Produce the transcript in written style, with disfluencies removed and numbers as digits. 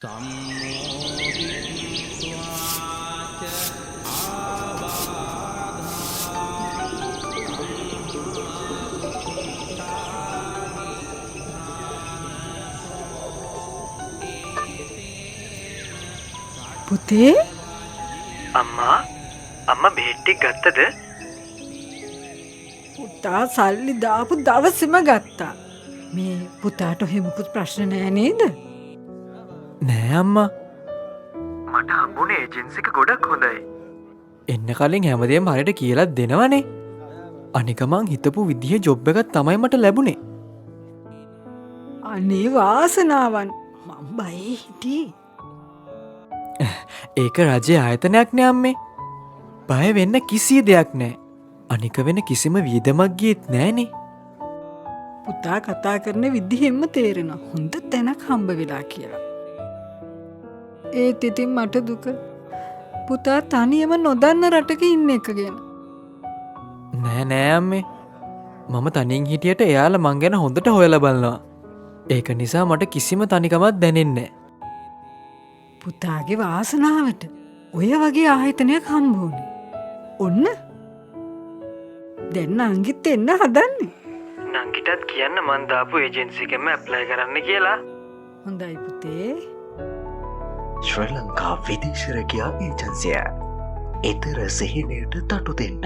පුතේ අම්මා බෙහෙත් ගත්තද? පුතා සල්ලි දාපු දවසේම ගත්තා. මේ පුතාට එහෙමකුත් ප්‍රශ්න නෑ නේද? නෑ අම්මා. මට හම්බුනේ ඒජන්සි එක ගොඩක් හොඳයි. එන්න කලින් හැමදේම හරියට කියලා දෙනවනේ. අනික මං හිතපු විදිහේ ජොබ් එකක් තමයි මට ලැබුණේ. අනේ වාසනාවන් මම බයේ හිටියේ. ඒක රජයේ ආයතනයක් නේ අම්මේ. බය වෙන්න කිසි දෙයක් නෑ. අනික වෙන කිසිම වියදමක් ගියෙත් නෑනේ. පුතා කතා කරන විදිහෙන්ම තේරෙනවා හොඳ තැනක් හම්බ වෙලා කියලා. ඒත් ඉතින් මට දුක. පුතා තනියම නොදන්න රටක ඉන්න එක ගැන. නෑ අම්මේ. මම තනියෙන් හිටියට එයාලා මං ගැන හොඳට හොයලා බලනවා. ඒක නිසා මට කිසිම තනිකමක් දැනෙන්නේ නෑ. පුතාගේ වාසනාවට ඔය වගේ ආයතනයක් හම්බ වුණේ. ඔන්න දැන් නංගිත් එන්න හදන්නේ. නංගිටත් කියන්න මං දාපු ඒජන්සි එකෙන්ම ඇප්ලයි කරන්න කියලා. හොඳයි පුතේ. ශ්‍රී ලංකා විදේශ රැකියා ඒජන්සිය. ඊතර සිහිනයට තටු දෙන්න.